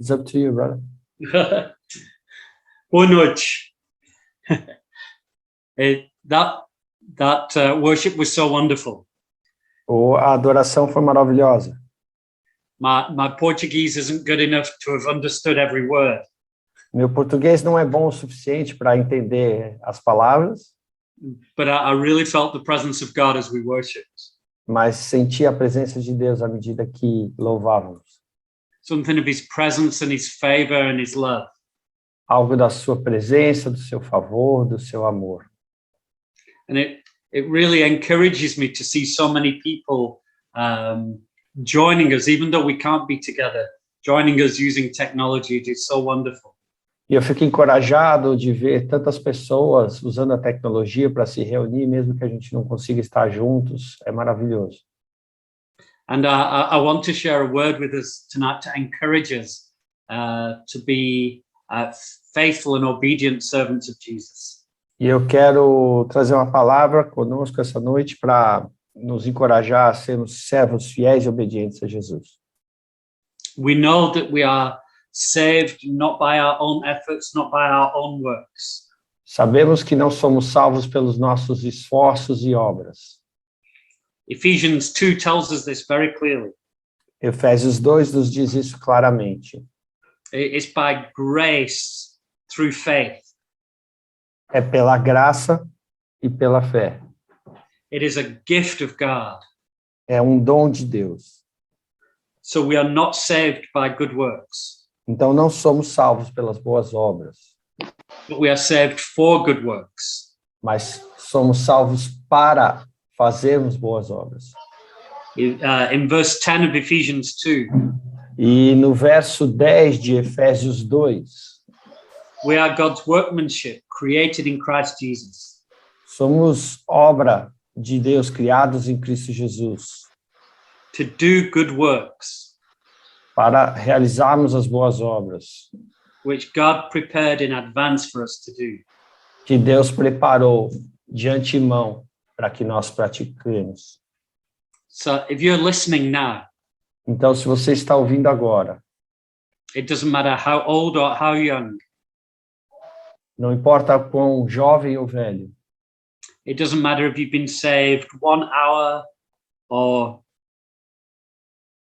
It's up to you, brother. Boa noite. That worship was so wonderful. A adoração foi maravilhosa. My Portuguese isn't good enough to have understood every word. Meu português não é bom o suficiente para entender as palavras, But I really felt the presence of God as we worshipped. mas senti a presença de Deus à medida que louvávamos. Something of his presence and his favor and his love. Algo da sua presença, do seu favor, do seu amor. And it really encourages me to see so many people joining us, even though we can't be together, joining us using technology. It is so wonderful. E eu fico encorajado de ver tantas pessoas usando a tecnologia para se reunir, mesmo que a gente não consiga estar juntos. É maravilhoso. And I want to share a word with us tonight to encourage us to be faithful and obedient servants of Jesus. E eu quero trazer uma palavra conosco essa noite para nos encorajar a sermos servos fiéis e obedientes a Jesus. We know that we are saved not by our own efforts, not by our own works. Sabemos que não somos salvos pelos nossos esforços e obras. Ephesians 2 tells us this very clearly. Efésios 2 nos diz isso claramente. It's by grace through faith. É pela graça e pela fé. It is a gift of God. É um dom de Deus. So we are not saved by good works. Então não somos salvos pelas boas obras, But we are saved for good works. mas somos salvos para fazermos boas obras. In verse 10 of Ephesians 2, E no verso 10 de Efésios 2, we are God's workmanship created in Christ Jesus. somos obra de Deus criados em Cristo Jesus, To do good works, para realizarmos as boas obras which God prepared in advance for us to do. que Deus preparou de antemão para que nós pratiquemos. So if you're listening now, Então, se você está ouvindo agora, it doesn't matter how old or how young, não importa quão jovem ou velho, it doesn't matter if you've been saved 1 hour or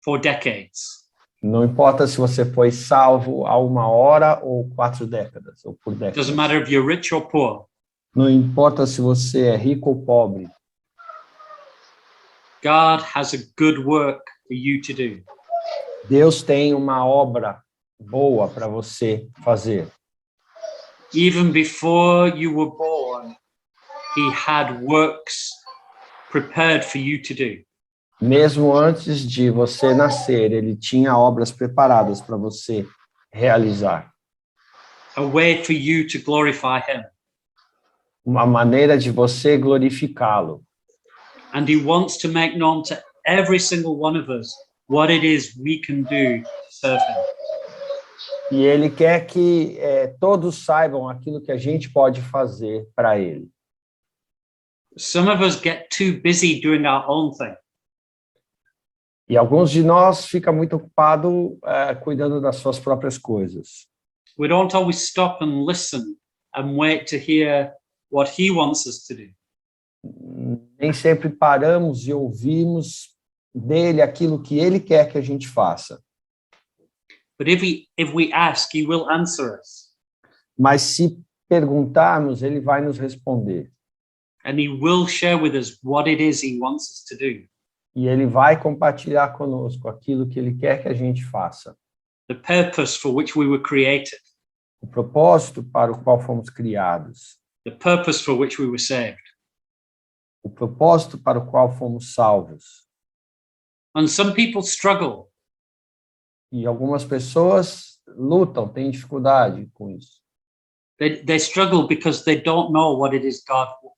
for decades. não importa se você foi salvo há 1 hora ou 4 décadas, ou por It décadas. doesn't matter if you're rich or poor. Não importa se você é rico ou pobre, God has a good work for you to do. Deus tem uma obra boa para você fazer. Even before you were born, he had works prepared for you to do. Mesmo antes de você nascer, ele tinha obras preparadas para você realizar. A way for you to glorify him. Uma maneira de você glorificá-lo. And he wants to make known to every single one of us what it is we can do to serve him. E ele quer que todos saibam aquilo que a gente pode fazer para ele. Some of us get too busy doing our own thing. E alguns de nós ficam muito ocupados cuidando das suas próprias coisas. We don't always stop and listen and wait to hear what he wants us to do. Nem sempre paramos e ouvimos dele aquilo que ele quer que a gente faça. But if we ask, he will answer us. Mas se perguntarmos, ele vai nos responder. And he will share with us what it is he wants us to do. E ele vai compartilhar conosco aquilo que ele quer que a gente faça. The purpose for which we were created. O propósito para o qual fomos criados. The purpose for which we were saved. O propósito para o qual fomos salvos. And some people struggle. E algumas pessoas lutam, têm dificuldade com isso. They struggle because they don't know what it is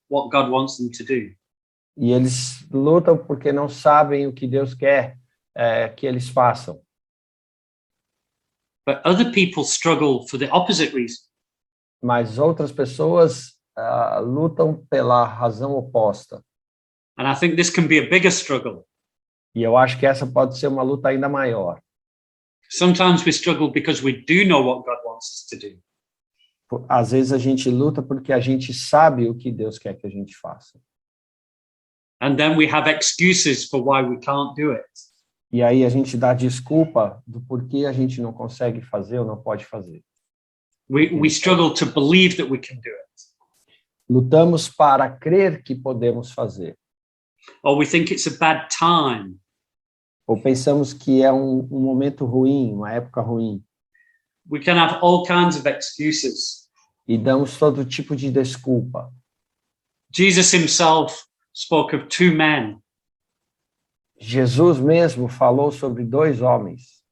what God wants them to do. E eles lutam porque não sabem o que Deus quer que eles façam. But other people struggle for the opposite reason. Mas outras pessoas lutam pela razão oposta. And I think this can be a bigger struggle. E eu acho que essa pode ser uma luta ainda maior. Sometimes we struggle because we do know what God wants us to do. Às vezes a gente luta porque a gente sabe o que Deus quer que a gente faça. And then we have excuses for why we can't do it. E aí a gente dá desculpa do porquê a gente não consegue fazer ou não pode fazer. We struggle to believe that we can do it. Lutamos para crer que podemos fazer. Or we think it's a bad time. Ou pensamos que é um momento ruim, uma época ruim. We can have all kinds of excuses. E damos todo tipo de desculpa. Jesus himself spoke of two men. Jesus mesmo falou sobre dois homens.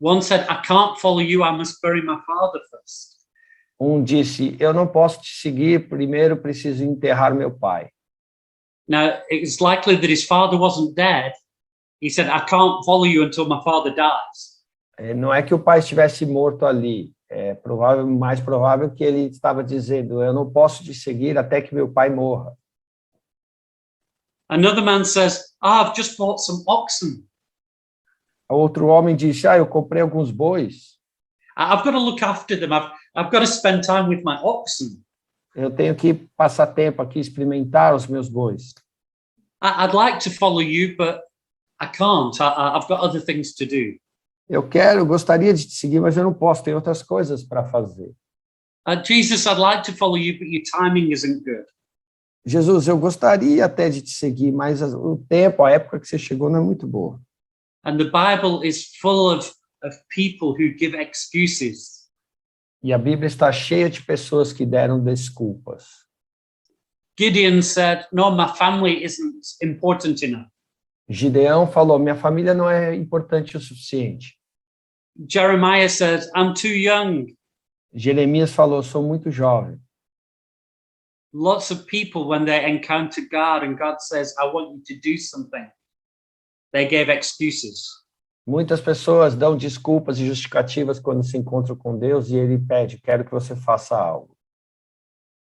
One said, I can't follow you, I must bury my father first. Um disse, eu não posso te seguir, primeiro preciso enterrar meu pai. Now, it's likely that his father wasn't dead. He said, I can't follow you until my father dies. Não é que o pai estivesse morto ali. É mais provável que ele estava dizendo, eu não posso te seguir até que meu pai morra. Another man says, I've just bought some oxen. Outro homem disse, eu comprei alguns bois. I've got to look after them. I've got to spend time with my oxen. Eu tenho que passar tempo aqui, experimentar os meus bois. I'd like to follow you, but I can't. I've got other things to do. Gostaria de te seguir, mas eu não posso, tenho outras coisas para fazer. Jesus, I'd like to follow you, but your timing isn't good. Jesus, eu gostaria até de te seguir, mas o tempo, a época que você chegou não é muito boa. And the Bible is full of people who give excuses. E a Bíblia está cheia de pessoas que deram desculpas. Gideon said, no, my family isn't important enough. Gideão falou, minha família não é importante o suficiente. Jeremiah said, I'm too young. Jeremias falou, sou muito jovem. Lots of people, when they encounter God and God says, I want you to do something, they gave excuses. Muitas pessoas dão desculpas e justificativas quando se encontram com Deus e ele pede, quero que você faça algo.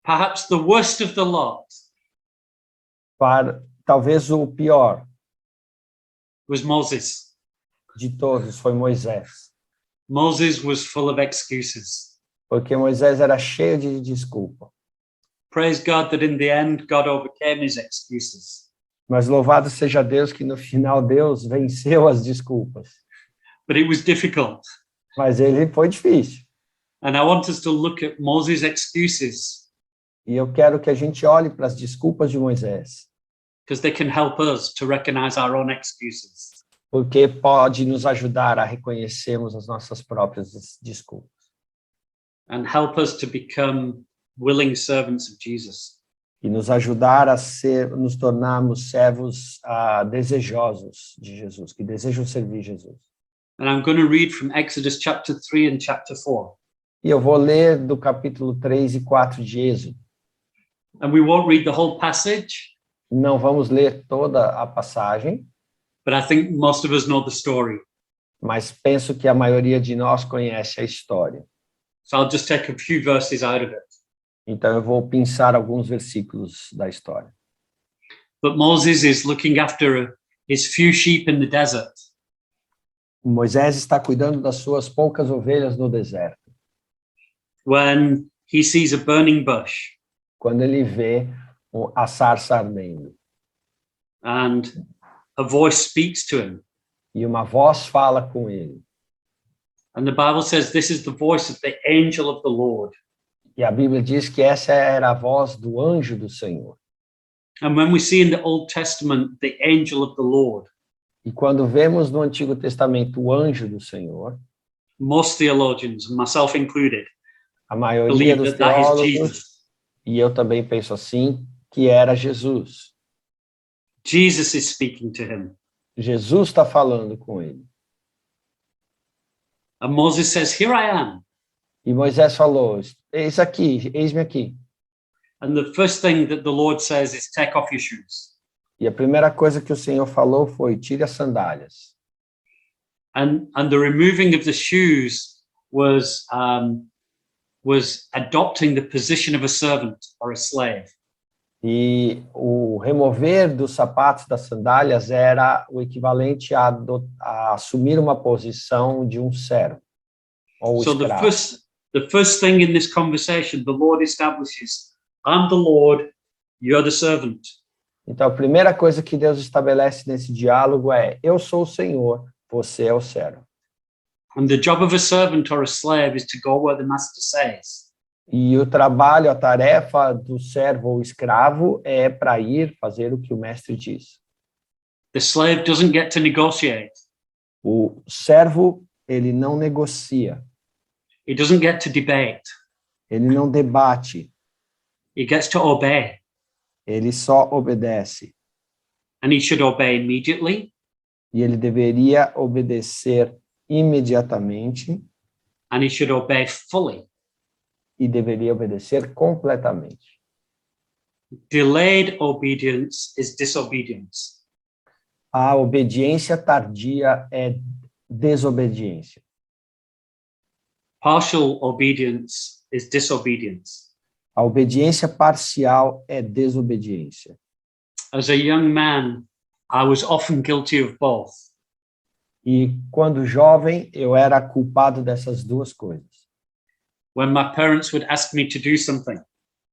Perhaps the worst of the lot Talvez o pior was Moses. de todos foi Moisés. Moses was full of excuses. Porque Moisés era cheio de desculpa. Praise God that in the end, God overcame his excuses. Mas louvado seja Deus que no final Deus venceu as desculpas. But it was difficult. Mas ele foi difícil. And I want us to look at Moses' excuses. E eu quero que a gente olhe para as desculpas de Moisés. Because they can help us to recognize our own excuses. Porque pode nos ajudar a reconhecermos as nossas próprias desculpas. And help us to become willing servants of Jesus. E nos ajudar a nos tornarmos servos desejosos de Jesus, que desejam servir Jesus. And I'm going to read from Exodus chapter 3 and chapter 4. E eu vou ler do capítulo 3 e 4 de Êxodo. And we won't read the whole passage. Não vamos ler toda a passagem. But I think most of us know the story. Mas penso que a maioria de nós conhece a história. So I'll just take a few verses out of it. Então eu vou pensar alguns versículos da história. But Moses is looking after his few sheep in the desert. Moisés está cuidando das suas poucas ovelhas no deserto. When he sees a burning bush. Quando ele vê a sarça ardendo. And a voice speaks to him. E uma voz fala com ele. And the Bible says this is the voice of the angel of the Lord. E a Bíblia diz que essa era a voz do anjo do Senhor. And when we see in the Old Testament the angel of the Lord. E quando vemos no Antigo Testamento o anjo do Senhor, most theologians, myself included, a maioria dos teólogos, e eu também penso assim, que era Jesus. Jesus is speaking to him. Jesus está falando com ele. And Moses says, "Here I am." E Moisés falou, eis-me aqui. And the first thing that the Lord says is, "Take off your shoes." E a primeira coisa que o Senhor falou foi, tire as sandálias. And the removing of the shoes was adopting the position of a servant or a slave. E o remover dos sapatos das sandálias era o equivalente a assumir uma posição de um servo ou So escravo. the first thing in this conversation, the Lord establishes, I'm the Lord, you're the servant. Então, a primeira coisa que Deus estabelece nesse diálogo é: eu sou o Senhor, você é o servo. And the job of a servant or a slave is to go where the master says. E o trabalho, a tarefa do servo ou escravo é para ir fazer o que o mestre diz. The slave doesn't get to negotiate. O servo, ele não negocia, He doesn't get to debate. ele não debate, He gets to obey. ele só obedece. And he should obey immediately, E ele deveria obedecer imediatamente and he should obey fully. e deveria obedecer completamente. Delayed obedience is disobedience. A obediência tardia é desobediência. Partial obedience is disobedience. A obediência parcial é desobediência. As a young man, I was often guilty of both. E quando jovem, eu era culpado dessas duas coisas. When my parents would ask me to do something,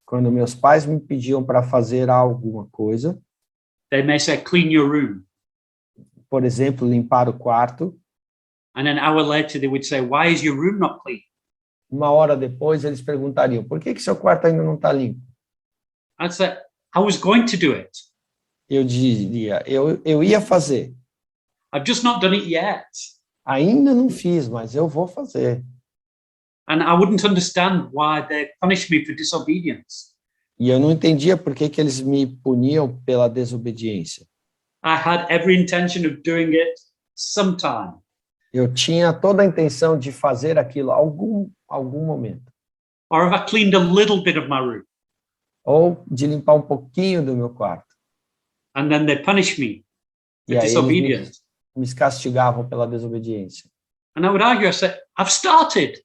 Quando meus pais me pediam para fazer alguma coisa, they may say, clean your room. por exemplo, limpar o quarto, And an hour later, they would say, why is your room not clean? uma hora depois eles perguntariam: por que seu quarto ainda não está limpo? I'd say, I was going to do it. Eu diria: eu ia fazer. I've just not done it yet. Ainda não fiz, mas eu vou fazer. And I wouldn't understand why they punished me for disobedience. E eu não entendia por que eles me puniam pela desobediência. I had every intention of doing it sometime. Eu tinha toda a intenção de fazer aquilo algum momento. Or have I cleaned a little bit of my room? Ou de limpar um pouquinho do meu quarto. And then they punish me for E aí disobedience. me castigavam pela desobediência. And I would argue, I said, I've started.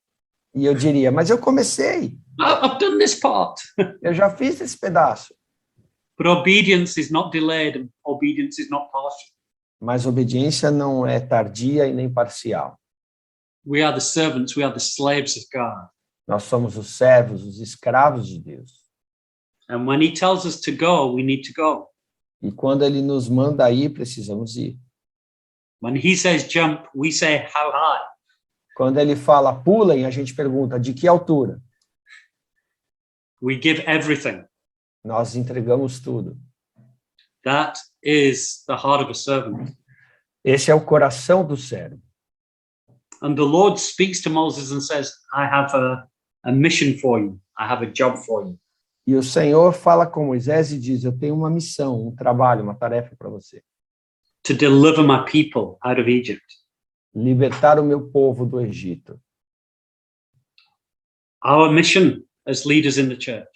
E eu diria: mas eu comecei. I've done this part. Eu já fiz esse pedaço. But obedience is not delayed and obedience is not partial. Mas obediência não é tardia e nem parcial. We are the servants, we are the slaves of God. Nós somos os servos, os escravos de Deus. And when he tells us to go, we need to go. E quando ele nos manda ir, precisamos ir. When he says jump, we say how high. Quando ele fala pulem, a gente pergunta: de que altura? We give everything. Nós entregamos tudo. That is the heart of a servant. Esse é o coração do servo. And the Lord speaks to Moses and says, I have a mission for you. I have a job for you. E o Senhor fala com Moisés e diz: eu tenho uma missão, um trabalho, uma tarefa para você. To deliver my people out of Egypt. Libertar o meu povo do Egito. Our mission as leaders in the church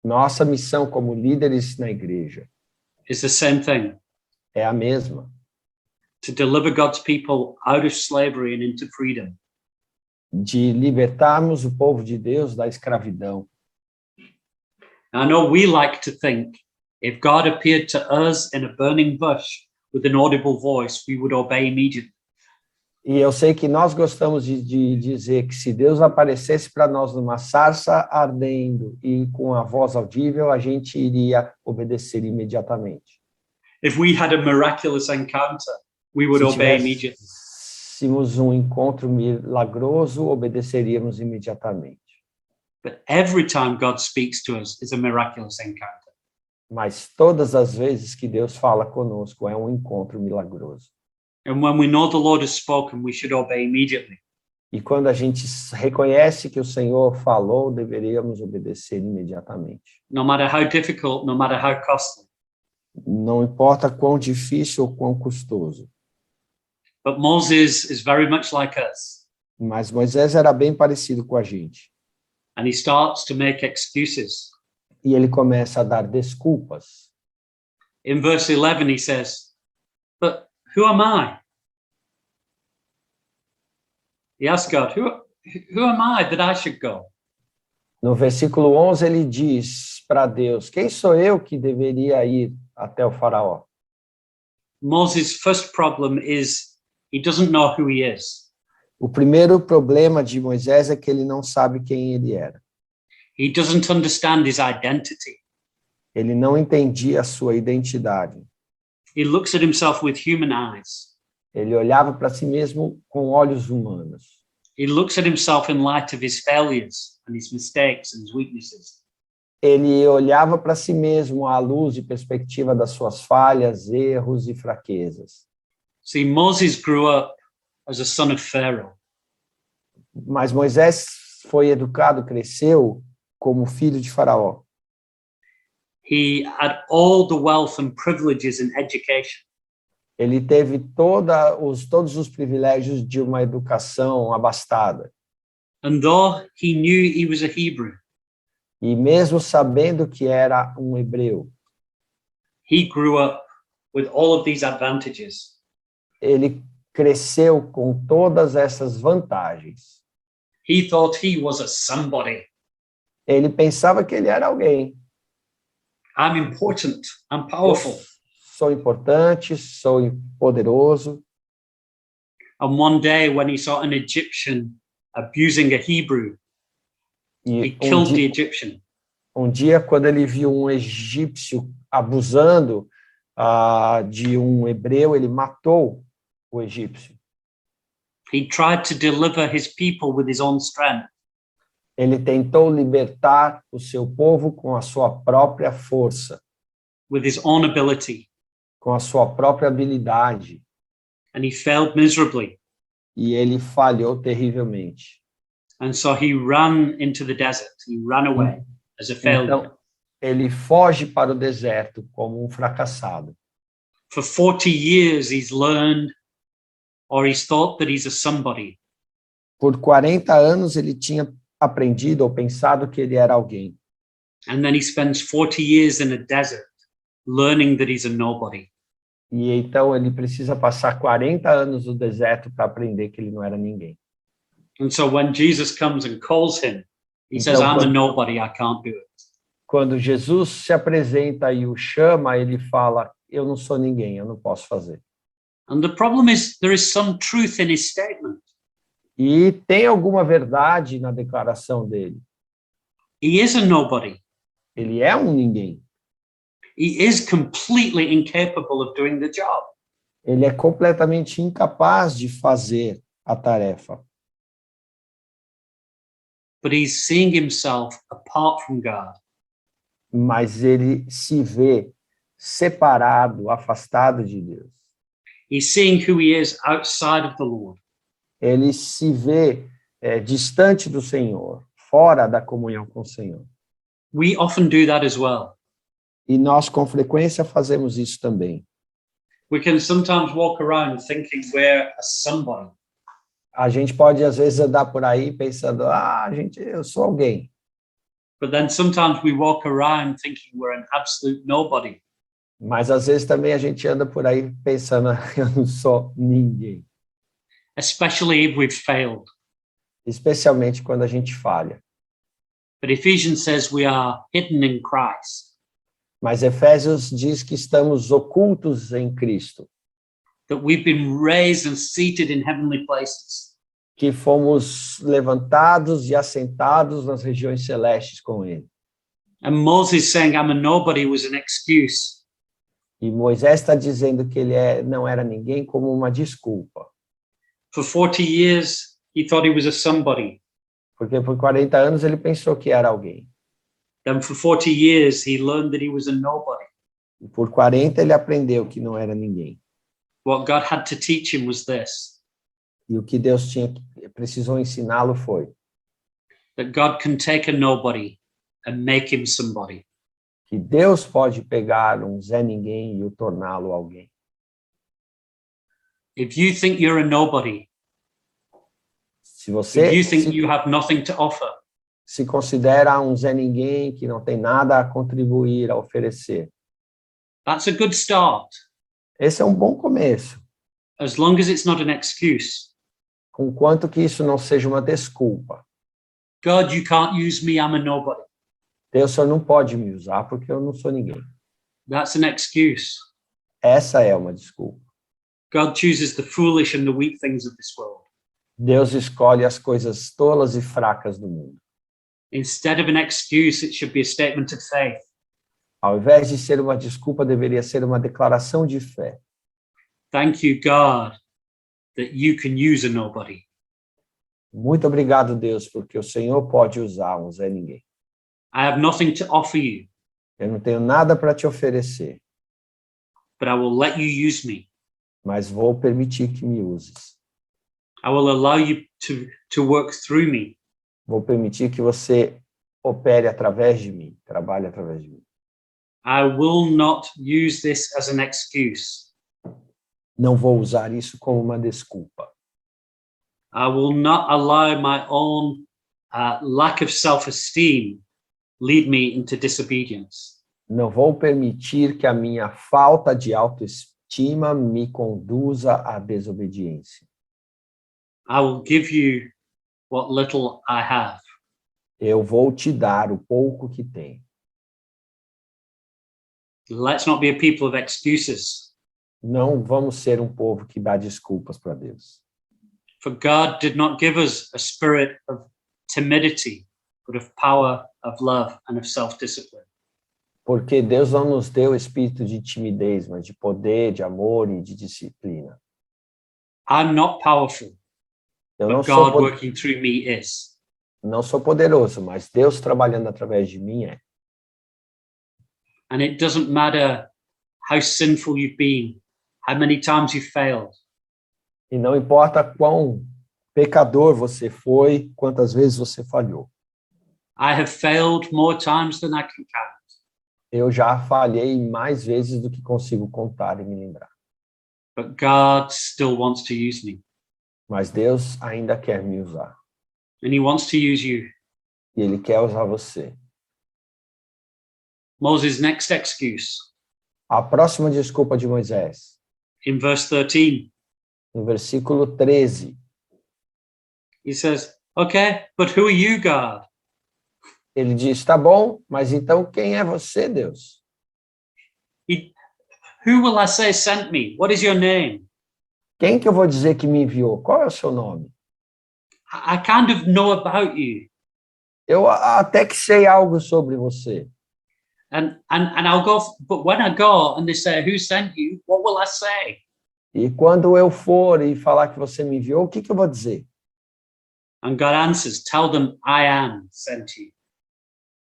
Nossa missão como líderes na igreja is the same thing. é a mesma. To deliver God's people out of slavery and into freedom. De libertarmos o povo de Deus da escravidão. I know we like to think if God appeared to us in a burning bush with an audible voice, we would obey immediately. E eu sei que nós gostamos de dizer que se Deus aparecesse para nós numa sarça ardendo e com a voz audível, a gente iria obedecer imediatamente. If we had a miraculous encounter, we would obey immediately. Se tivéssemos um encontro milagroso, obedeceríamos imediatamente. But every time God speaks to us is a miraculous encounter. Mas todas as vezes que Deus fala conosco é um encontro milagroso. And when we know the Lord has spoken, we should obey immediately. E quando a gente reconhece que o Senhor falou, deveríamos obedecer imediatamente. No matter how difficult, no matter how costly. Não importa quão difícil ou quão custoso. But Moses is very much like us. Mas Moisés era bem parecido com a gente. And he starts to make excuses. E ele começa a dar desculpas. In verse 11, he says, but who am I? He asks God, who am I that I should go? No versículo 11 ele diz para Deus: quem sou eu que deveria ir até o faraó? Moses' first problem is he doesn't know who he is. O primeiro problema de Moisés é que ele não sabe quem ele era. He doesn't understand his identity. Ele não entendia a sua identidade. He looks at himself with human eyes. Ele olhava para si mesmo com olhos humanos. He looks at himself in light of his failures and his mistakes and his weaknesses. Ele olhava para si mesmo à luz e perspectiva das suas falhas, erros e fraquezas. See, Moses grew up as a son of Pharaoh. Mas Moisés foi educado, cresceu como filho de Faraó. He had all the wealth and privileges in education. Ele teve todos os privilégios de uma educação abastada. And though he knew he was a Hebrew, E mesmo sabendo que era um hebreu, he grew up with all of these advantages. ele cresceu com todas essas vantagens. He thought he was a somebody. Ele pensava que ele era alguém. I'm important. I'm powerful. Sou importante, sou poderoso. And one day when he saw an Egyptian abusing a Hebrew, he E killed the Egyptian. um dia, quando ele viu um egípcio abusando de um hebreu, ele matou o egípcio. He tried to deliver his people with his own strength. Ele tentou libertar o seu povo com a sua própria força, with his own ability, com a sua própria habilidade. and he failed miserably. E ele falhou terrivelmente. And so he ran into the desert. He ran away as a failure. Então, ele foge para o deserto como um fracassado. For 40 years, he's learned, or he's thought that he's a somebody. Por 40 anos ele tinha aprendido ou pensado que ele era alguém. And then he spends 40 years in a desert learning that he's a nobody. E então ele precisa passar 40 anos no deserto para aprender que ele não era ninguém. And so when Jesus comes and calls him, he says, I'm a nobody, I can't do it. Quando Jesus se apresenta e o chama, ele fala: eu não sou ninguém, eu não posso fazer. And the problem is there is some truth in his statement. E tem alguma verdade na declaração dele. He is a nobody. Ele é um ninguém. He is completely incapable of doing the job. Ele é completamente incapaz de fazer a tarefa. But he's seeing himself apart from God. Mas ele se vê separado, afastado de Deus. He's seeing who he is outside of the Lord. Ele se vê distante do Senhor, fora da comunhão com o Senhor. We often do that as well. E nós, com frequência, fazemos isso também. We can sometimes walk around thinking we're a somebody. A gente pode, às vezes, andar por aí pensando: eu sou alguém. But then sometimes we walk around thinking we're an absolute nobody. Mas, às vezes, também a gente anda por aí pensando: eu não sou ninguém. Especially if we've failed. Especialmente quando a gente falha. But Ephesians says we are hidden in Christ. Mas Efésios diz que estamos ocultos em Cristo. That we've been raised and seated in heavenly places. Que fomos levantados e assentados nas regiões celestes com Ele. And Moses saying I'm a nobody was an excuse. E Moisés está dizendo que ele não era ninguém como uma desculpa. For 40 years, he thought he was a somebody. Porque por 40 anos ele pensou que era alguém. Then for 40 years, he learned that he was a nobody. E por 40 ele aprendeu que não era ninguém. What God had to teach him was this. E o que Deus precisou ensiná-lo foi That God can take a nobody and make him somebody. que Deus pode pegar um Zé Ninguém e o torná-lo alguém. If you think you're a nobody, Se você if you think you have nothing to offer, se considera um Zé Ninguém que não tem nada a contribuir, a oferecer, that's a good start, esse é um bom começo, as long as it's not an excuse. conquanto que isso não seja uma desculpa. God, you can't use me, I'm a nobody. Deus, o Senhor não pode me usar porque eu não sou ninguém. That's an excuse. Essa é uma desculpa. God chooses the foolish and the weak things of this world. Deus escolhe as coisas tolas e fracas do mundo. Instead of an excuse, it should be a statement of faith. Ao invés de ser uma desculpa, deveria ser uma declaração de fé. Thank you, God, that you can use a nobody. Muito obrigado, Deus, porque o Senhor pode usar um Zé Ninguém. I have nothing to offer you, Eu não tenho nada para te oferecer, but I will let you use me. mas vou permitir que me uses. I will allow you to work through me. Vou permitir que você opere através de mim, trabalhe através de mim. I will not use this as an excuse. Não vou usar isso como uma desculpa. I will not allow my own lack of self-esteem lead me into disobedience. Não vou permitir que a minha falta de autoestima me conduza à desobediência. I will give you what little I have. Eu vou te dar o pouco que tenho. Let's not be a people of excuses. Não vamos ser um povo que dá desculpas para Deus. For God did not give us a spirit of timidity, but of power, of love, and of self-discipline. Porque Deus não nos deu espírito de timidez, mas de poder, de amor e de disciplina. I'm not powerful, Eu não but God sou, working through me is. não sou poderoso, mas Deus trabalhando através de mim é. And it doesn't matter how sinful you've been, how many times you've failed. E não importa quão pecador você foi, quantas vezes você falhou. I have failed more times than I can count. Eu já falhei mais vezes do que consigo contar e me lembrar. But God still wants to use me. Mas Deus ainda quer me usar. And he wants to use you. E Ele quer usar você. Moses' next excuse, A próxima desculpa de Moisés, in verse 13, no versículo 13, he says, okay, but who are you, God? ele diz, tá bom, mas então quem é você, Deus? Who will I say sent me? What is your name? Quem que eu vou dizer que me enviou? Qual é o seu nome? I kind of know about you. Eu até que sei algo sobre você. And I'll go, but when I go and they say, who sent you? What will I say? E quando eu for e falar que você me enviou, o que que eu vou dizer? And God answers, tell them I am sent you.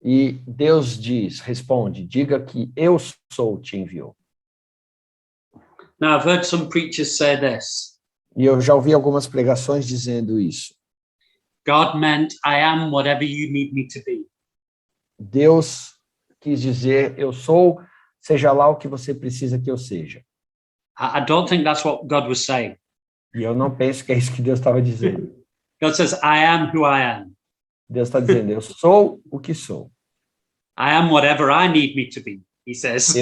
E Deus diz, responde, diga que eu sou te enviou. Now, I've heard some preachers say this. E eu já ouvi algumas pregações dizendo isso. God meant I am whatever you need me to be. Deus quis dizer, eu sou, seja lá o que você precisa que eu seja. I don't think that's what God was saying. E eu não penso que é isso que Deus estava dizendo. God says, I am who I am. Deus está dizendo, eu sou o que sou. I am whatever I need me to be, he says.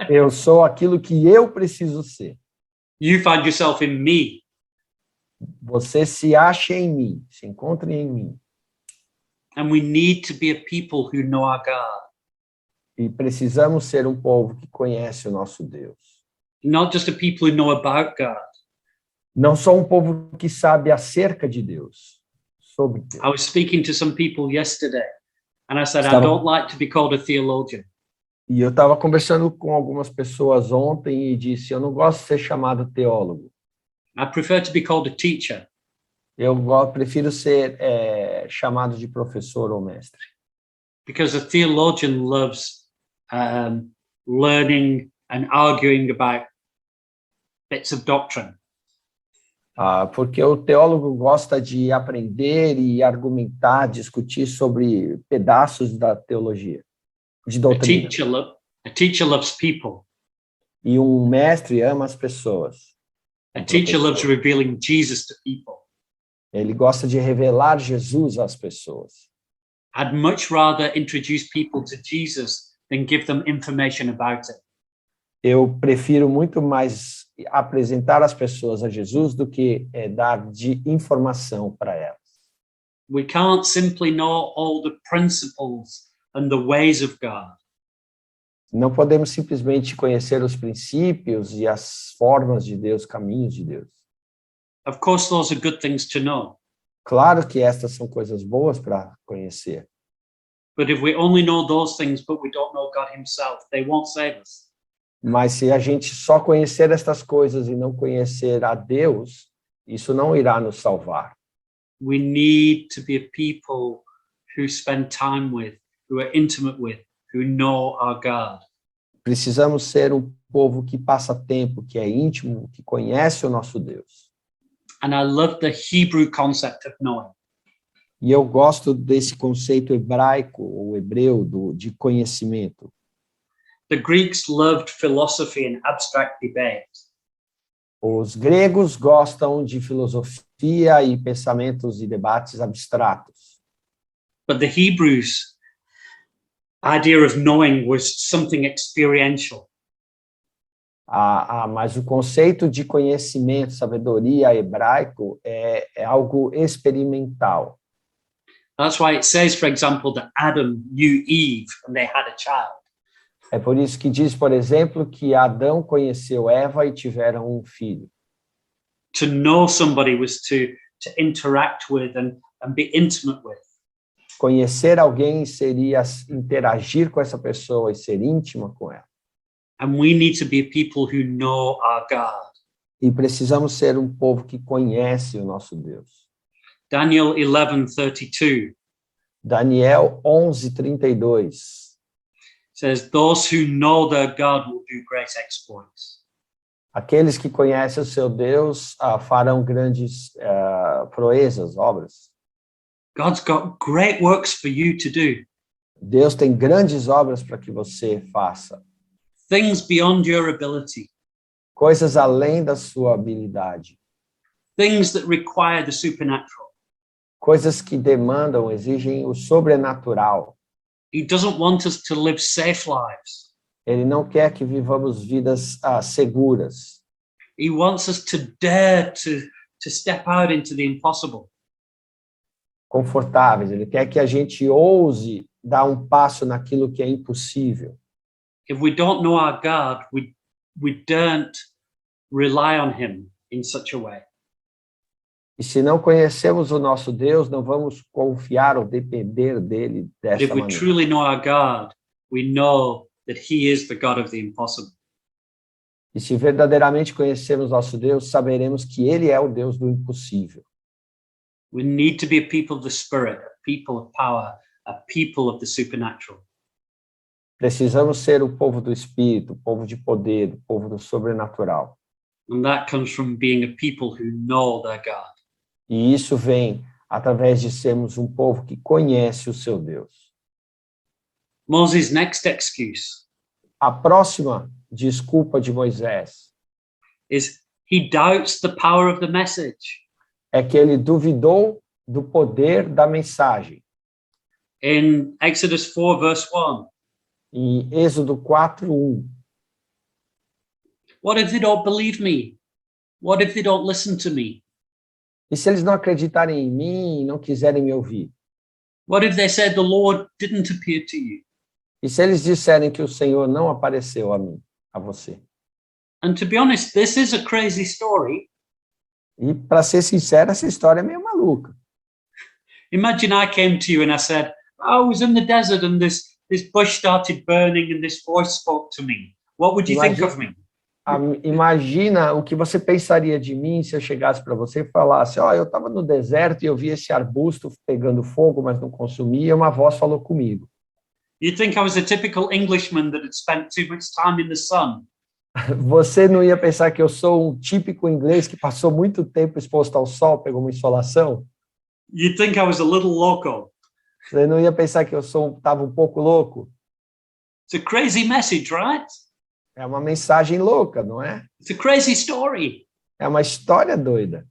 Eu sou aquilo que eu preciso ser. You find yourself in me. Você se acha em mim, se encontre em mim. And we need to be a people who know our God. E precisamos ser um povo que conhece o nosso Deus. Not just a people who know about God. Não só um povo que sabe acerca de Deus, sobre Deus. I was speaking to some people yesterday, and I said, I don't like to be called a theologian. E eu estava conversando com algumas pessoas ontem e disse, eu não gosto de ser chamado teólogo. I prefer to be called a teacher. Eu prefiro ser chamado de professor ou mestre. Because a theologian loves learning and arguing about bits of doctrine. Porque o teólogo gosta de aprender e argumentar, discutir sobre pedaços da teologia, de doutrina. A teacher loves people. E um mestre ama as pessoas. A teacher loves revealing Jesus to people. Ele gosta de revelar Jesus às pessoas. I'd much rather introduce people to Jesus than give them information about it. Eu prefiro muito mais apresentar as pessoas a Jesus do que dar de informação para elas. We can't simply know all the principles and the ways of God. Não podemos simplesmente conhecer os princípios e as formas de Deus, caminhos de Deus. Of course, those are good things to know. Claro que estas são coisas boas para conhecer, But if we only know those things, but we don't know God himself, they won't save us. mas se a gente só conhecer estas coisas e não conhecer a Deus, isso não irá nos salvar. We need to be a people who spend time with, who are intimate with, who know our God. Precisamos ser um povo que passa tempo, que é íntimo, que conhece o nosso Deus. And I love the Hebrew concept of knowing. E eu gosto desse conceito hebraico ou hebreu de conhecimento. The Greeks loved philosophy and abstract debate. Os gregos gostam de filosofia e pensamentos e debates abstratos. But the Hebrews' idea of knowing was something experiential. Mas o conceito de conhecimento, sabedoria hebraico é algo experimental. That's why it says, for example, that Adam knew Eve and they had a child. É por isso que diz, por exemplo, que Adão conheceu Eva e tiveram um filho. To know somebody was to interact with and be intimate with. Conhecer alguém seria interagir com essa pessoa e ser íntima com ela. And we need to be a people who know our God. E precisamos ser um povo que conhece o nosso Deus. Daniel 11:32 Daniel 11:32 says, those who know their God will do great exploits. Aqueles que conhecem o seu Deus farão grandes proezas, obras. God's got great works for you to do. Deus tem grandes obras para que você faça. Things beyond your ability. Coisas além da sua habilidade. Things that require the supernatural. Coisas que demandam, exigem o sobrenatural. He doesn't want us to live safe lives. Ele não quer que vivamos vidas seguras. He wants us to dare to step out into the impossible. Confortáveis. Ele quer que a gente ouse dar um passo naquilo que é impossível. If we don't know our God, we don't rely on him in such a way. E se não conhecemos o nosso Deus, não vamos confiar ou depender dele But dessa if we maneira. truly know our God, we know that he is the God of the impossible. E se verdadeiramente conhecermos nosso Deus, saberemos que ele é o Deus do impossível. We need to be a people of the Spirit, a people of power, a people of the supernatural. Precisamos ser o povo do Espírito, o povo de poder, o povo do sobrenatural. And that comes from being a people who know their God. E isso vem através de sermos um povo que conhece o seu Deus. Moses' next excuse A próxima desculpa de Moisés is he doubts the power of the message. é que ele duvidou do poder da mensagem. In Exodus 4, verse 1, Em Êxodo 4:1, what if they don't believe me? What if they don't listen to me? e se eles não acreditarem em mim e não quiserem me ouvir? What if they said the Lord didn't appear to you? E se eles disserem que o Senhor não apareceu a mim, a você? And to be honest, this is a crazy story. E, para ser sincero, essa história é meio maluca. Imagine I came to you and I said, I was in the desert and this bush started burning and this voice spoke to me. What would you think of me? Imagina o que você pensaria de mim se eu chegasse para você e falasse, eu estava no deserto e eu vi esse arbusto pegando fogo, mas não consumia, e uma voz falou comigo. You'd think I was a typical Englishman that had spent too much time in the sun. Você não ia pensar que eu sou um típico inglês que passou muito tempo exposto ao sol, pegou uma insolação? You'd think I was a little loco. Você não ia pensar que eu estava um pouco louco? It's a crazy message, right? É uma mensagem louca, não é? It's a crazy story. É uma história doida.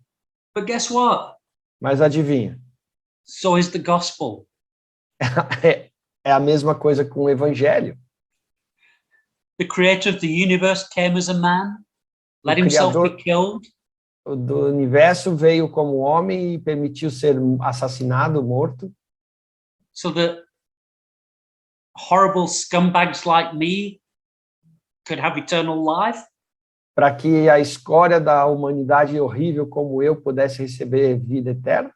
But guess what? Mas adivinha? So is the gospel. É a mesma coisa com o evangelho. The creator of the universe came as a man, let himself be killed, do universo veio como homem e permitiu ser assassinado, morto, so that horrible scumbags like me could have eternal life. para que a escória da humanidade horrível como eu pudesse receber vida eterna.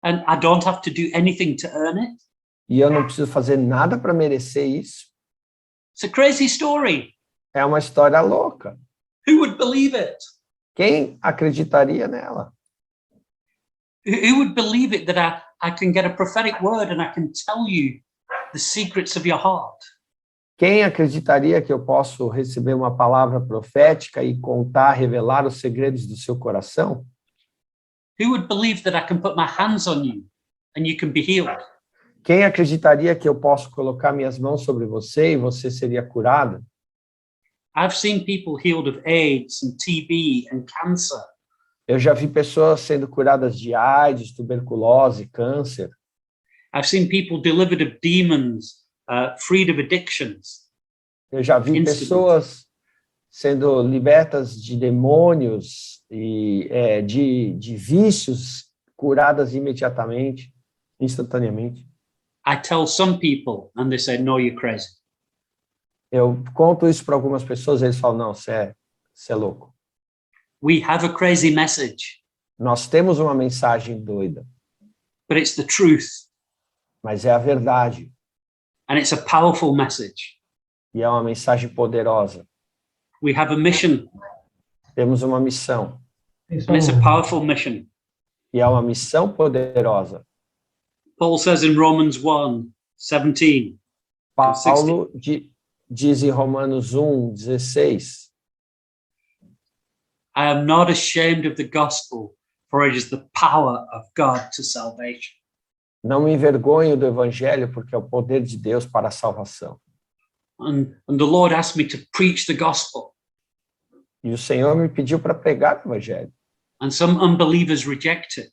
And I don't have to do anything to earn it. E eu não preciso fazer nada para merecer isso. It's a crazy story. É uma história louca. Who would believe it? Quem acreditaria nela? Who would believe it that I can get a prophetic word and I can tell you the secrets of your heart? Quem acreditaria que eu posso receber uma palavra profética e contar, revelar os segredos do seu coração? Who would believe that I can put my hands on you and you can be healed? Quem acreditaria que eu posso colocar minhas mãos sobre você e você seria curado? I've seen people healed of AIDS and TB and cancer. Eu já vi pessoas sendo curadas de AIDS, tuberculose, câncer. I've seen people delivered of demons, freed of addictions. Eu já vi pessoas sendo libertas de demônios e de vícios, curadas imediatamente, instantaneamente. I tell some people and they say, no, you're crazy. Eu conto isso para algumas pessoas e eles falam, não, você é louco. We have a crazy message, Nós temos uma mensagem doida, but it's the truth. mas é a verdade. And it's a powerful message. E é uma mensagem poderosa. We have a mission, Temos uma missão. and it's a powerful mission. E é uma missão poderosa. Paul says in Romans 1:17. Paulo diz em Romanos 1:16. I am not ashamed of the gospel, for it is the power of God to salvation. Não me envergonho do evangelho, porque é o poder de Deus para a salvação. And the Lord asked me to preach the gospel. E o Senhor me pediu para pregar o evangelho. And some unbelievers reject it.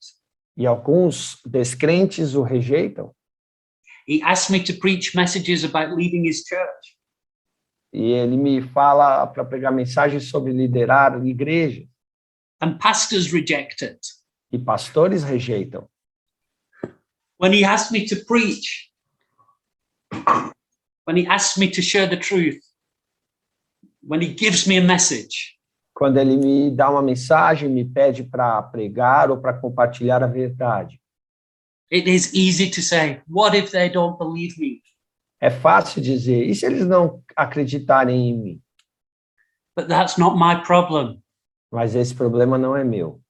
E alguns descrentes o rejeitam. He asked me to preach messages about leading his church. E ele me fala para pregar mensagens sobre liderar igreja. And pastors reject it. E pastores rejeitam. When he asked me to preach, when he asks me to share the truth, when he gives me a message, Quando ele me dá uma mensagem, me pede para pregar ou para compartilhar a verdade. it is easy to say, what if they don't believe me? É fácil dizer, e se eles não acreditarem em mim? But that's not my problem. Mas esse problema não é meu,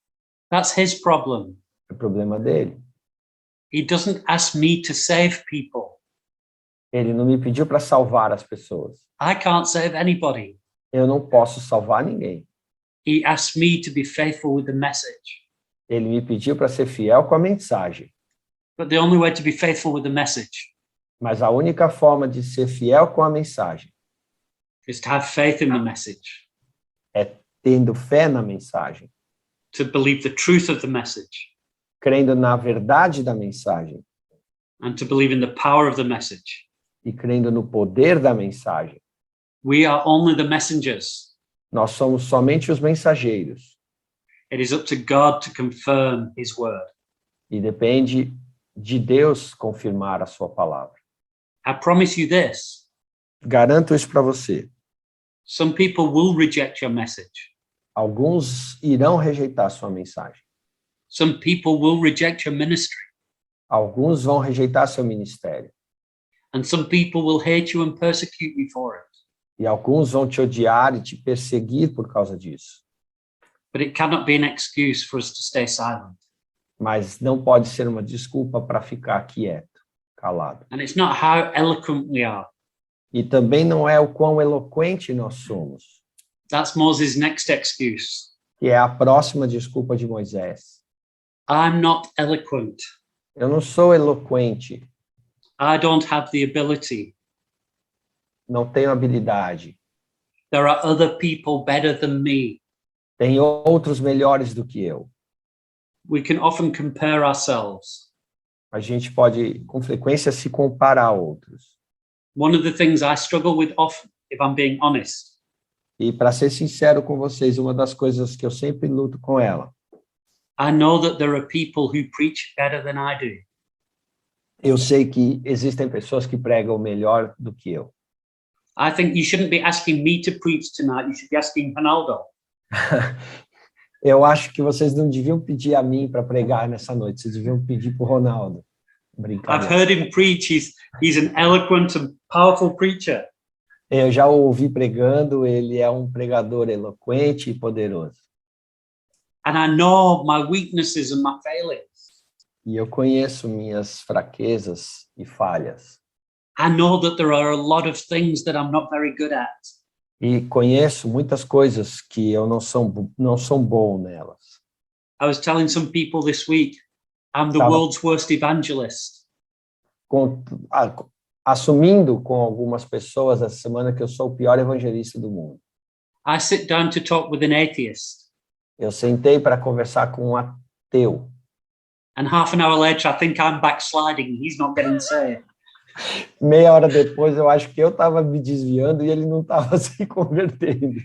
That's his problem. é problema dele. He doesn't ask me to save people. Ele não me pediu para salvar as pessoas. I can't save anybody. Eu não posso salvar ninguém. He asks me to be faithful with the message. Ele me pediu para ser fiel com a mensagem. But the only way to be faithful with the message Mas a única forma de ser fiel com a mensagem is to have faith in the message, é tendo fé na mensagem, to believe the truth of the message, crendo na verdade da mensagem and to believe in the power of the message. e crendo no poder da mensagem. We are only the messengers. Nós somos somente os mensageiros It is up to God to confirm his word. e depende de Deus confirmar a sua palavra. I promise you this. Garanto isso para você. Some people will reject your message. Alguns irão rejeitar sua mensagem. Some people will reject your ministry. Alguns vão rejeitar seu ministério. And some people will hate you and persecute you for it. E alguns vão te odiar e te perseguir por causa disso. But it cannot be an excuse for us to stay silent. Mas não pode ser uma desculpa para ficar quieto, calado. And it's not how eloquent we are. E também não é o quão eloquente nós somos, That's Moses' next excuse. que é a próxima desculpa de Moisés. I'm not eloquent. Eu não sou eloquente, I don't have the ability. não tenho habilidade. There are other people better than me. Tem outros melhores do que eu. We can often compare ourselves. A gente pode, com frequência, se comparar a outros. One of the things I struggle with often, if I'm being honest, E para ser sincero com vocês, uma das coisas que eu sempre luto com ela, I know that there are people who preach better than I do. eu sei que existem pessoas que pregam melhor do que eu. I think you shouldn't be asking me to preach tonight. You should be asking Ronaldo. Eu acho que vocês não deviam pedir a mim para pregar nessa noite, vocês deviam pedir para o Ronaldo. I've Brincadeira. heard him preach. He's an eloquent and powerful preacher. Eu já o ouvi pregando, ele é um pregador eloquente e poderoso. And I know my weaknesses and my failings. E eu conheço minhas fraquezas e falhas. I know that there are a lot of things that I'm not very good at. E conheço muitas coisas que eu não sou bom nelas. I was telling some people this week, I'm the Tava- world's worst evangelist. Assumindo com algumas pessoas essa semana que eu sou o pior evangelista do mundo. I sit down to talk with an atheist, Eu sentei para conversar com um ateu. and half an hour later, I think I'm backsliding. He's not getting saved. Meia hora depois, eu acho que eu estava me desviando e ele não estava se convertendo.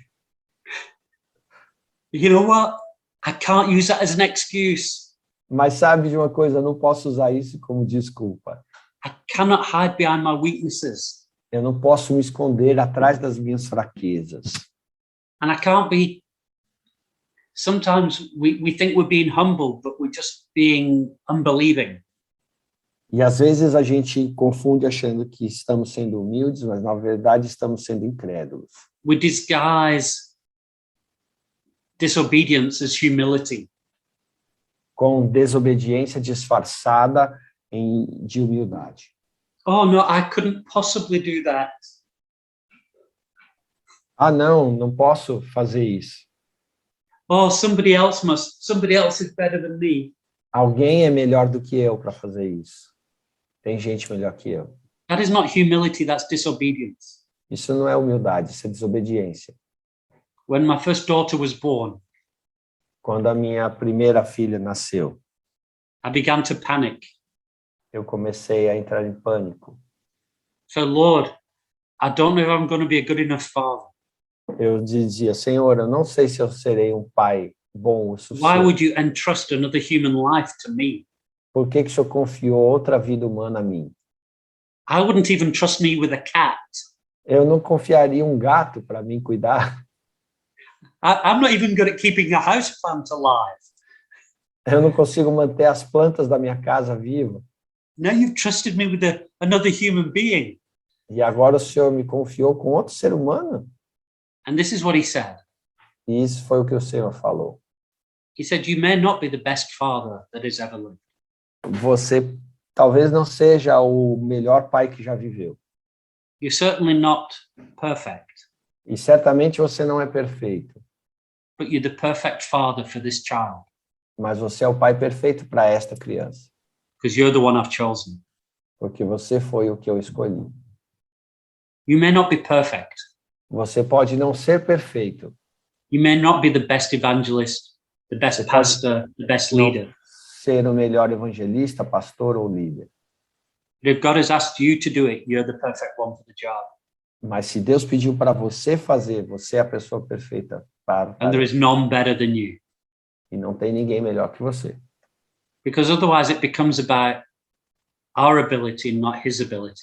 You know what? I can't use that as an excuse. Mas sabe de uma coisa, eu não posso usar isso como desculpa. I cannot hide behind my weaknesses. Eu não posso me esconder atrás das minhas fraquezas. And I can't be. Sometimes we think we're being humble, but we're just being unbelieving. E às vezes a gente confunde achando que estamos sendo humildes, mas na verdade estamos sendo incrédulos. We disguise disobedience as humility. Com desobediência disfarçada de humildade. Oh no, I couldn't possibly do that. Ah, não posso fazer isso. Oh, somebody else is better than me. Alguém é melhor do que eu para fazer isso. Tem gente melhor que eu. That is not humility, that's disobedience. Isso não é humildade, isso é desobediência. When my first daughter was born, Quando a minha primeira filha nasceu, I began to panic. eu comecei a entrar em pânico. So, Lord, I don't know if I'm going to be a good enough father. Eu dizia, Senhor, eu não sei se eu serei um pai bom o Why suficiente. would you entrust another human life to me? Por que o Senhor confiou outra vida humana a mim? I wouldn't even trust me with a cat. Eu não confiaria um gato para mim cuidar. I'm not even good at keeping a houseplant alive. Eu não consigo manter as plantas da minha casa vivas. Now you've trusted me with another human being. E agora o Senhor me confiou com outro ser humano? And this is what he said. E isso foi o que o Senhor falou. He said, you may not be the best father that has ever lived. Você talvez não seja o melhor pai que já viveu. You're certainly not perfect, E certamente você não é perfeito. but you're the perfect father for this child Mas você é o pai perfeito para esta criança. because you're the one I've chosen. Porque você foi o que eu escolhi. You may not be perfect. Você pode não ser perfeito. You may not be the best evangelist, the best pastor, the best leader. Ser o melhor evangelista, pastor ou líder. But if God has asked you to do it, you're the perfect one for the job. Mas se Deus pediu para você fazer, você é a pessoa perfeita para And there is none better than you. e não tem ninguém melhor que você. Because otherwise it becomes about our ability, not his ability.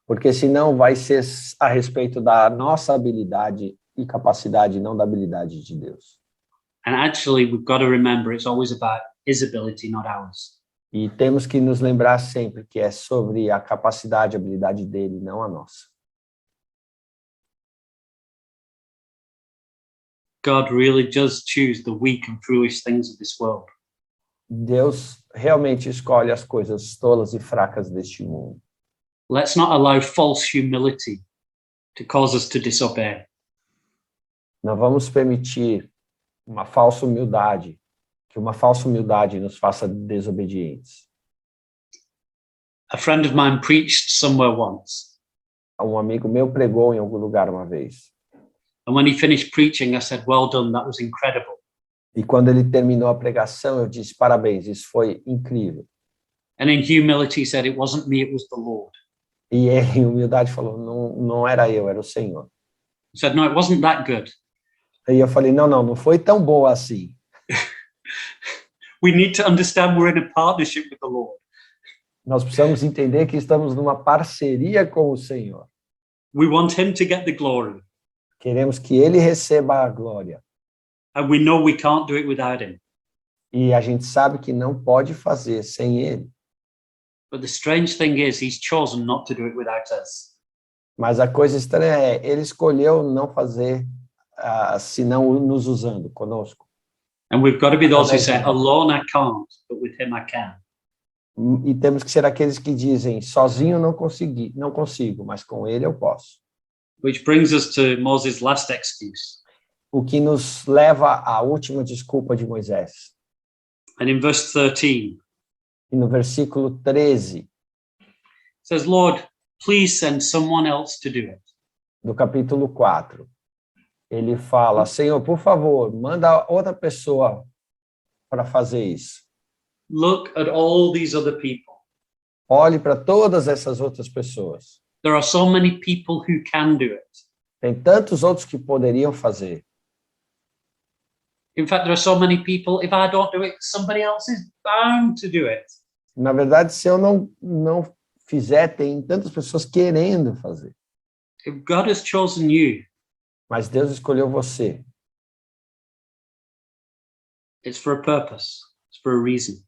Porque senão vai ser a respeito da nossa habilidade e capacidade, não da habilidade de Deus. And actually, we've got to remember it's always about his ability, not ours. E temos que nos lembrar sempre que é sobre a capacidade e habilidade dele, não a nossa. God really does choose the weak and foolish things of this world. Deus realmente escolhe as coisas tolas e fracas deste mundo. Let's not allow false humility to cause us to disobey. Não vamos permitir uma falsa humildade, que uma falsa humildade nos faça desobedientes. A friend of mine preached somewhere once, Um amigo meu pregou em algum lugar uma vez. and when he finished preaching, I said, well done, that was incredible. E quando ele terminou a pregação, eu disse, parabéns, isso foi incrível. And in humility, he said, it wasn't me, it was the Lord. E ele, em humildade, falou, não era eu, era o Senhor. He said, no, it wasn't that good. Aí eu falei, não foi tão boa assim. We need to understand we're in a partnership with the Lord. Nós precisamos entender que estamos numa parceria com o Senhor. We want him to get the glory. Queremos que ele receba a glória. And we know we can't do it without him. E a gente sabe que não pode fazer sem ele. But the strange thing is, he's chosen not to do it without us. Mas a coisa estranha é, ele escolheu não fazer, senão nos usando conosco. And we've got to be those who say, alone I can't, but with him I can. E temos que ser aqueles que dizem, sozinho não consigo, mas com ele eu posso. Which brings us to Moses' last excuse. O que nos leva à última desculpa de Moisés. And in verse 13, E no versículo 13, it says, Lord, please send someone else to do it. do capítulo 4, ele fala, Senhor, por favor, manda outra pessoa para fazer isso. Look at all these other people. Olhe para todas essas outras pessoas. There are so many people who can do it. Tem tantos outros que poderiam fazer. In fact, there are so many people, if I don't do it, somebody else is bound to do it. Na verdade, se eu não fizer, tem tantas pessoas querendo fazer. If God has chosen you, Mas Deus escolheu você. it's for a purpose. It's for a reason.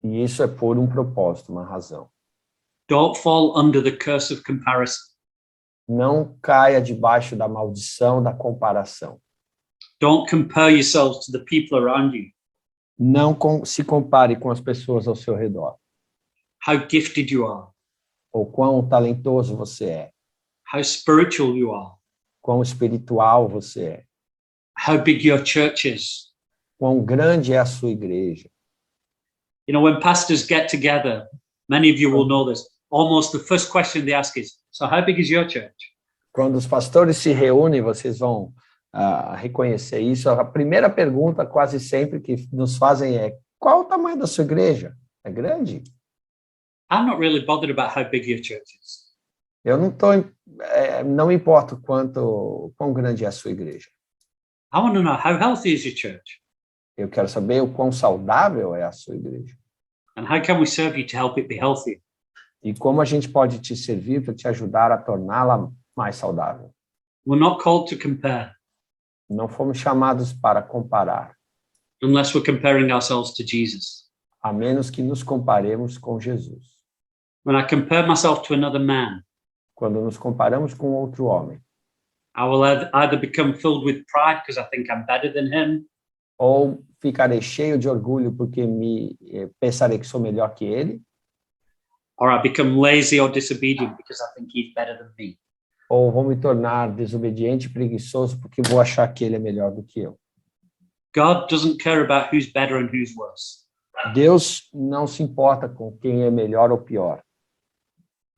E isso é por um propósito, uma razão. Don't fall under the curse of comparison. Não caia debaixo da maldição da comparação. Don't compare yourselves to the people around you. Não se compare com as pessoas ao seu redor. How gifted you are, Ou quão talentoso você é. how spiritual you are, Quão espiritual você é. how big your church is. Quão grande é a sua igreja. You know, when pastors get together, many of you will know this, almost the first question they ask is, so how big is your church? Quando os pastores se reúnem, vocês vão reconhecer isso. A primeira pergunta, quase sempre, que nos fazem é, qual o tamanho da sua igreja? É grande? I'm not really bothered about how big your church is. Eu não importo quão grande é a sua igreja. I want to know, how healthy is your church? Eu quero saber o quão saudável é a sua igreja. And how can we serve you to help it be healthy? E como a gente pode te servir para te ajudar a torná-la mais saudável. We're not called to compare Não fomos chamados para comparar, unless we're comparing ourselves to Jesus. a menos que nos comparemos com Jesus. When I compare myself to another man, Quando nos comparamos com outro homem, I will either become filled with pride because I think I'm better than him, ou ficarei cheio de orgulho porque pensarei que sou melhor que ele, or I become lazy or disobedient because I think he's better than me. ou vou me tornar desobediente e preguiçoso porque vou achar que ele é melhor do que eu. God doesn't care about who's better and who's worse. Deus não se importa com quem é melhor ou pior.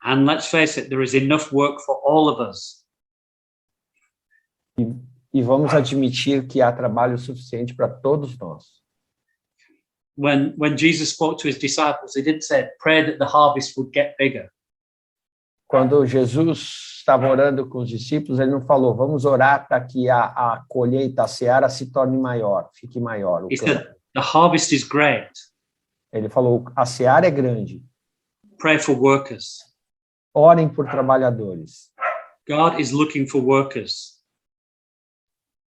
And let's face it, there is enough work for all of us. E vamos admitir que há trabalho suficiente para todos nós. When Jesus spoke to his disciples, he didn't say, pray that the harvest would get bigger. Quando Jesus estava orando com os discípulos, ele não falou, vamos orar para que a colheita, a seara se torne maior, fique maior. He said, the harvest is great. Ele falou, a seara é grande. Pray for workers. Orem por trabalhadores. God is looking for workers.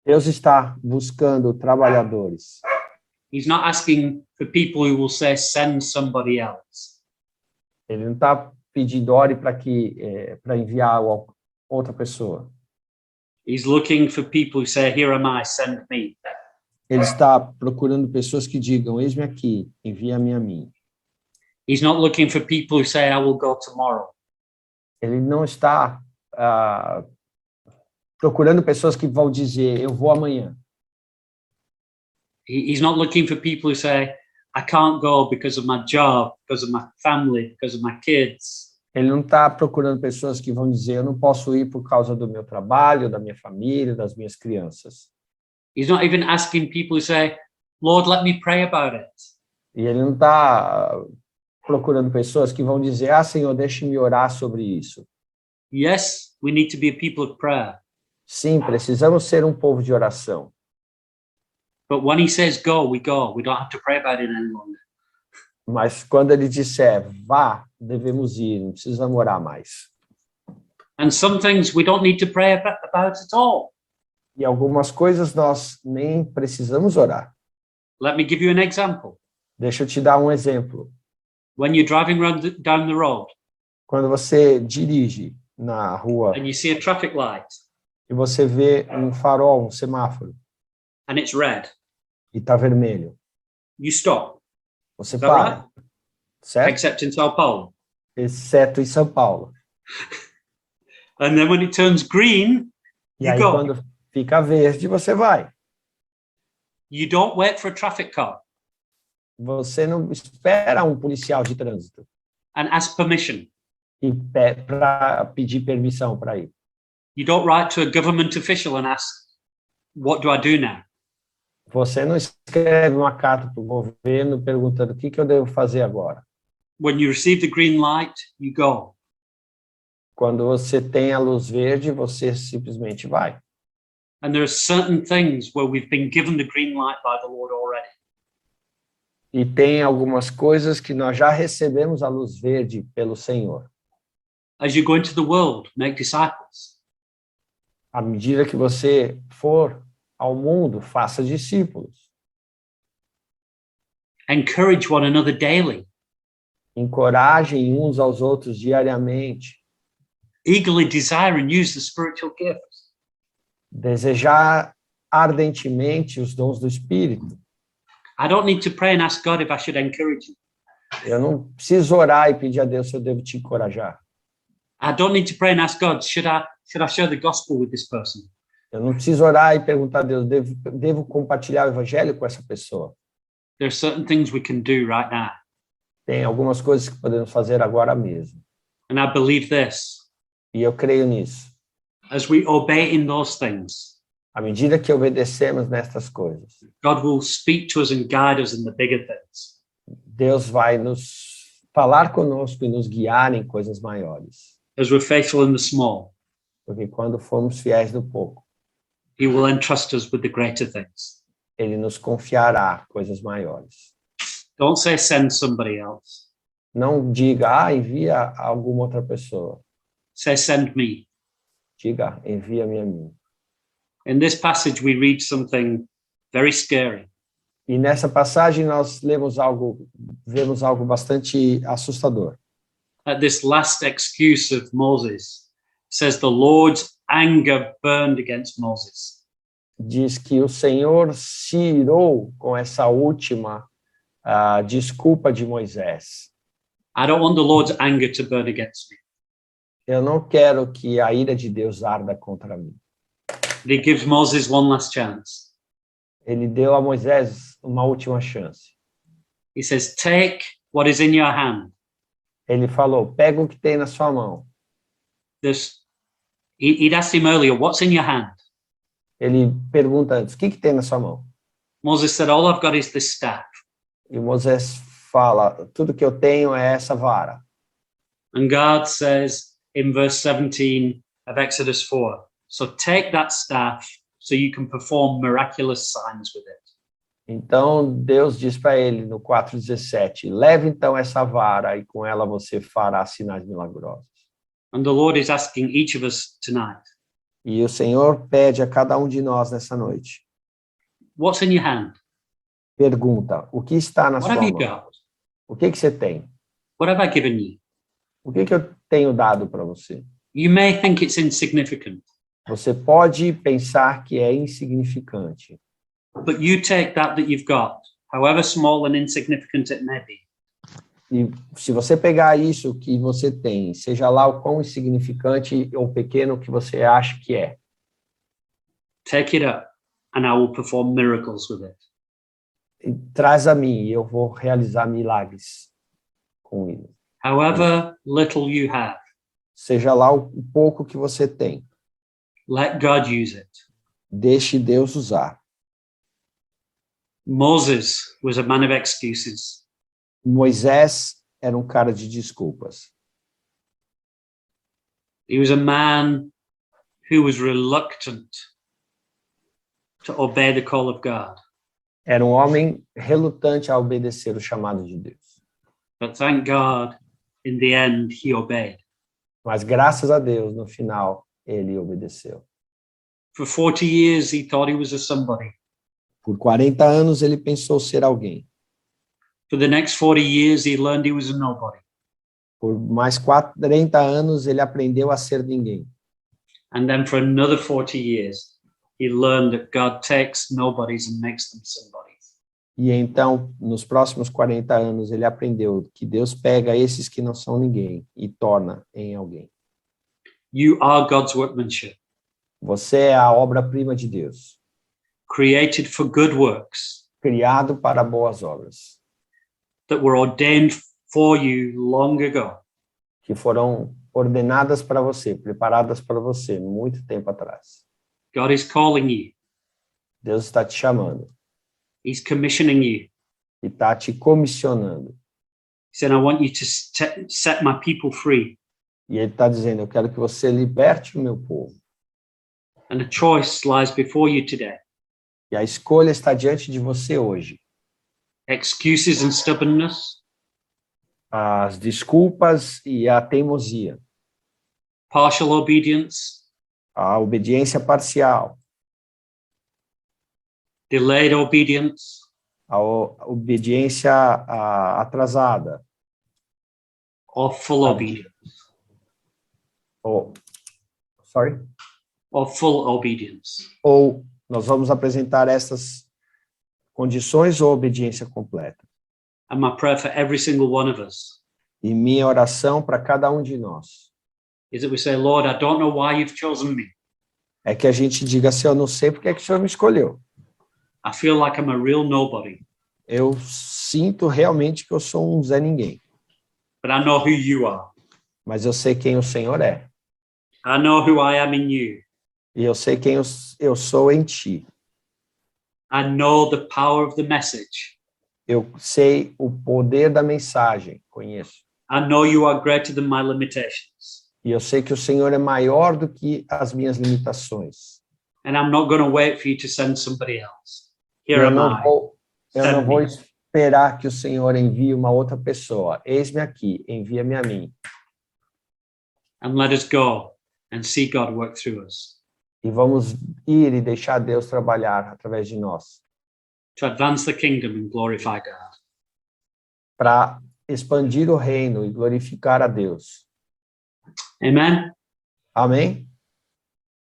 Deus está buscando trabalhadores. He's not asking for people who will say, send somebody else. Ele não está pedindo ore para enviar outra pessoa. He's looking for people who say, here am I, send me. Ele está procurando pessoas que digam, eis-me aqui, envia-me a mim. He's not looking for people who say, I will go tomorrow. Ele não está procurando pessoas que vão dizer, eu vou amanhã. He's not looking for people who say, I can't go because of my job, because of my family, because of my kids. Ele não está procurando pessoas que vão dizer, eu não posso ir por causa do meu trabalho, da minha família, das minhas crianças. He's not even asking people who say, Lord, let me pray about it. E ele não está procurando pessoas que vão dizer, Senhor, deixe-me orar sobre isso. Yes, we need to be a people of prayer. Sim, precisamos ser um povo de oração. But when he says go, we go. We don't have to pray about it any longer. Mas quando ele disser vá, devemos ir, não precisamos orar mais. And some things we don't need to pray about at all. E algumas coisas nós nem precisamos orar. Let me give you an example. Deixa eu te dar um exemplo. When you're driving down the road Quando você dirige na rua and you see a traffic light e você vê um farol, um semáforo, and it's red, e está vermelho, you stop. você Is that para, right? certo? Except in Sao Paulo. Exceto em São Paulo. And then when it turns green, E you aí go. quando fica verde, você vai. You don't wait for a traffic cop Você não espera um policial de trânsito and ask permission. e para pedir permissão para ir. You don't write to a government official and ask, what do I do now? Você não escreve uma carta para o governo perguntando o que eu devo fazer agora. When you receive the green light, you go. Quando você tem a luz verde, você simplesmente vai. And there are certain things where we've been given the green light by the Lord already. E tem algumas coisas que nós já recebemos a luz verde pelo Senhor. As you go into the world, make disciples. À medida que você for ao mundo, faça discípulos. Encourage one another daily. Encorajem uns aos outros diariamente. Eagerly desire and use the spiritual gifts. Desejar ardentemente os dons do Espírito. I don't need to pray and ask God if I should encourage you. Eu não preciso orar e pedir a Deus se eu devo te encorajar. I don't need to pray and ask God, should I share the gospel with this person? Eu não preciso orar e perguntar a Deus, devo compartilhar o evangelho com essa pessoa? There are certain things we can do right now. Tem algumas coisas que podemos fazer agora mesmo. And I believe this. E eu creio nisso. As we obey in those things, À medida que obedecemos nestas coisas, God will speak to us and guide us in the bigger things. Deus vai nos falar conosco e nos guiar em coisas maiores. As we're faithful in the small, Porque quando formos fiéis no pouco, He will entrust us with the greater things. Ele nos confiará coisas maiores. Don't say send somebody else. Não diga, envia alguma outra pessoa. Say send me. Diga, envia-me a mim. In this passage, we read something very scary. E nessa passagem nós vemos algo bastante assustador. At this last excuse of Moses, it says the Lord's anger burned against Moses. Diz que o Senhor se irou com essa última desculpa de Moisés. I don't want the Lord's anger to burn against me. Eu não quero que a ira de Deus arda contra mim. And he gives Moses one last chance. Ele deu a Moisés uma última chance. He says, take what is in your hand. Ele falou, pega o que tem na sua mão. He'd asked him earlier, what's in your hand? Ele pergunta antes, o que tem na sua mão? Moses said, all I've got is this staff. E Moisés fala, tudo que eu tenho é essa vara. And God says in verse 17 of Exodus 4, so take that staff so you can perform miraculous signs with it. Então Deus diz para ele no 4:17, leve então essa vara e com ela você fará sinais milagrosos. And the Lord is asking each of us tonight, E o Senhor pede a cada um de nós nessa noite. what's in your hand? Pergunta, o que está na What sua have you mão? got? O que você tem? What have I given you? O que eu tenho dado para você? You may think it's insignificant, Você pode pensar que é insignificante, but you take that you've got, however small and insignificant it may be, e se você pegar isso que você tem, seja lá o quão insignificante ou pequeno que você acha que é, take it up and I will perform miracles with it. e traz a mim e eu vou realizar milagres com ele. However little you have, Seja lá o pouco que você tem, let God use it. deixe Deus usar. Moses was a man of excuses. Moisés era um cara de desculpas. He was a man who was reluctant to obey the call of God. Era um homem relutante a obedecer o chamado de Deus. But thank God, in the end, he obeyed. Mas graças a Deus, no final, ele obedeceu. For 40 years, he thought he was a somebody. Por 40 anos ele pensou ser alguém. For the next 40 years, he learned he was a nobody. Por mais 40 anos ele aprendeu a ser ninguém. And then for another 40 years, he learned that God takes nobodies and makes them somebodies. E então, nos próximos 40 anos, ele aprendeu que Deus pega esses que não são ninguém e torna em alguém. You are God's workmanship, Você é a obra-prima de Deus, created for good works criado para boas obras, that were ordained for you long ago. que foram ordenadas para você, preparadas para você, muito tempo atrás. God is calling you. Deus está te chamando He's commissioning you. e está te comissionando. He said, I want you to set my people free. E ele está dizendo, eu quero que você liberte o meu povo. And a choice lies before you today. E a escolha está diante de você hoje. Excuses and stubbornness, As desculpas e a teimosia, partial obedience, a obediência parcial, delayed obedience, a obediência atrasada, or full obedience, ou or full obedience. ou nós vamos apresentar essas condições ou obediência completa. And my prayer for every single one of us E minha oração para cada um de nós is that we say, Lord, I don't know why you've chosen me. é que a gente diga assim, eu não sei porque é que o Senhor me escolheu. I feel like I'm a real nobody, Eu sinto realmente que eu sou um Zé Ninguém, but I know who you are. mas eu sei quem o Senhor é. I know who I am in you. E eu sei quem eu sou em ti. I know the power of the message. Eu sei o poder da mensagem, conheço. I know you are greater than my limitations. E eu sei que o Senhor é maior do que as minhas limitações. And I'm not going to wait for you to send somebody else. Here Eu am não I. vou esperar que o Senhor envie uma outra pessoa. Eis-me aqui, envia-me a mim. And let us go and see God work through us E vamos ir e deixar Deus trabalhar através de nós, to advance the kingdom and glorify God. para expandir o reino e glorificar a Deus. Amen. Amém?